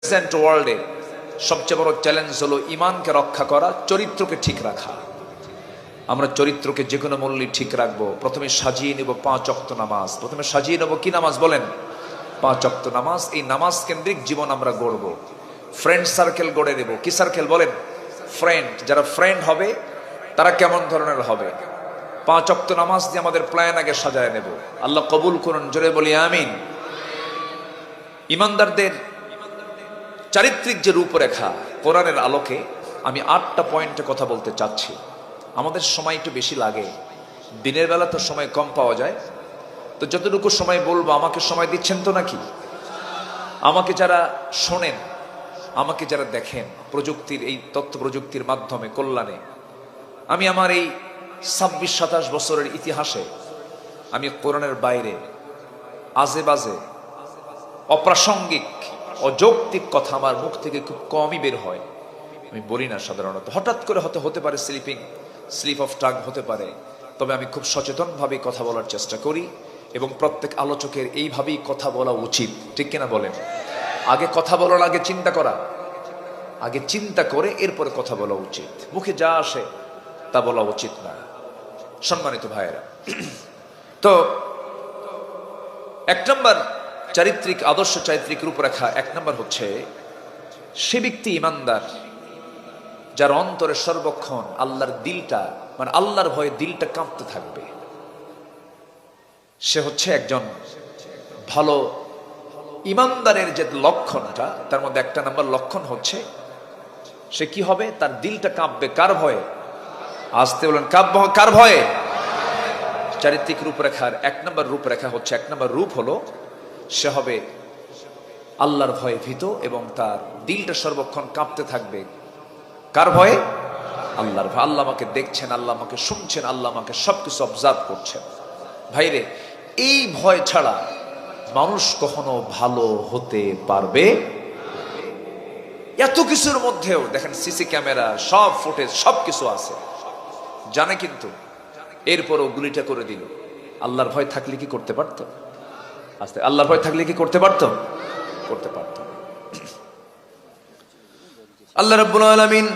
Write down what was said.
Present ওয়ার্ল্ডে সবচেয়ে বড় চ্যালেঞ্জ হলো ঈমানকে রক্ষা করা, চরিত্রকে ঠিক রাখা। আমরা চরিত্রকে যে কোনো মূল্যে ঠিক রাখবো। প্রথমে সাজিয়ে নেব 5 ওয়াক্ত নামাজ। প্রথমে সাজিয়ে নেব কি নামাজ বলেন? 5 ওয়াক্ত নামাজ। এই নামাজ কেন্দ্রিক জীবন আমরা গড়ব। ফ্রেন্ড সার্কেল গড়ে নেব। কি সার্কেল বলেন? ফ্রেন্ড। যারা ফ্রেন্ড হবে তারা কেমন ধরনের হবে? 5 ওয়াক্ত নামাজ দিয়ে আমাদের প্ল্যান আগে সাজায় নেব। আল্লাহ কবুল করুন, জোরে বলি আমিন। ইমানদারদের চারিত্রিক যে রূপরেখা কোরআনের আলোকে আমি 8টা পয়েন্টে কথা বলতে চাচ্ছি। আমাদের সময় একটু বেশি লাগে, দিনের বেলা তো সময় কম পাওয়া যায়, তো যতটুকু সময় বলবো আমাকে সময় দিচ্ছেন তো নাকি? আমাকে যারা শোনেন, আমাকে যারা দেখেন প্রযুক্তির এই তথ্য প্রযুক্তির মাধ্যমে কল্যাণে, আমি আমার এই 26-27 বছরের ইতিহাসে আমি কোরআনের বাইরে আজে বাজে অপ্রাসঙ্গিক অযৌক্তিক কথা আমার মুখ থেকে খুব কমই বের হয়। আমি বলি না সাধারণত, হঠাৎ করে হতে পারে স্লিপ অফ টাং হতে পারে, তবে আমি খুব সচেতনভাবে কথা বলার চেষ্টা করি এবং প্রত্যেক আলোচকের এইভাবেই কথা বলা উচিত, ঠিক কিনা বলেন? আগে কথা বলার আগে চিন্তা করা, আগে চিন্তা করে এরপরে কথা বলা উচিত। মুখে যা আসে তা বলা উচিত না। সম্মানিত ভাইয়েরা, তো 1 নম্বর চারিত্রিক আদর্শ, চারিত্রিক রূপরেখা 1 নম্বর হচ্ছে সে ব্যক্তি ইমানদার যার অন্তরে সর্বক্ষণ আল্লাহর দিলটা, মানে আল্লাহর ভয়ে দিলটা কাঁপতে থাকবে। সে হচ্ছে একজন ভালো ইমানদারের যে লক্ষণটা, তার মধ্যে 1 নম্বর লক্ষণ হচ্ছে সে কি হবে? তার দিলটা কাঁপবে। কার ভয়ে? আসতে বলেন, কার ভয়ে? চারিত্রিক রূপরেখার 1 নম্বর রূপরেখা হচ্ছে, 1 নম্বর রূপ হলো সে হবে আল্লাহর ভয়ে ভীত এবং তার দিলটা সর্বক্ষণ কাঁপতে থাকবে। কার ভয়ে? আল্লাহর ভয়। আল্লাহ আমাকে দেখছেন, আল্লাহ আমাকে শুনছেন, আল্লাহ আমাকে সবকিছু অবজার্ভ করছেন। ভাইরে, এই ভয় ছাড়া মানুষ কখনো ভালো হতে পারবে? এত কিছুর মধ্যেও দেখেন সিসি ক্যামেরা, সব ফুটেজ, সবকিছু আছে জানে, কিন্তু এরপরও গুলিটা করে দিল। আল্লাহর ভয় থাকলে কি করতে পারত? আল্লাহর ভয় থাকলে কি করতে পারত? করতে পারত। আল্লাহ রাব্বুল আলামিন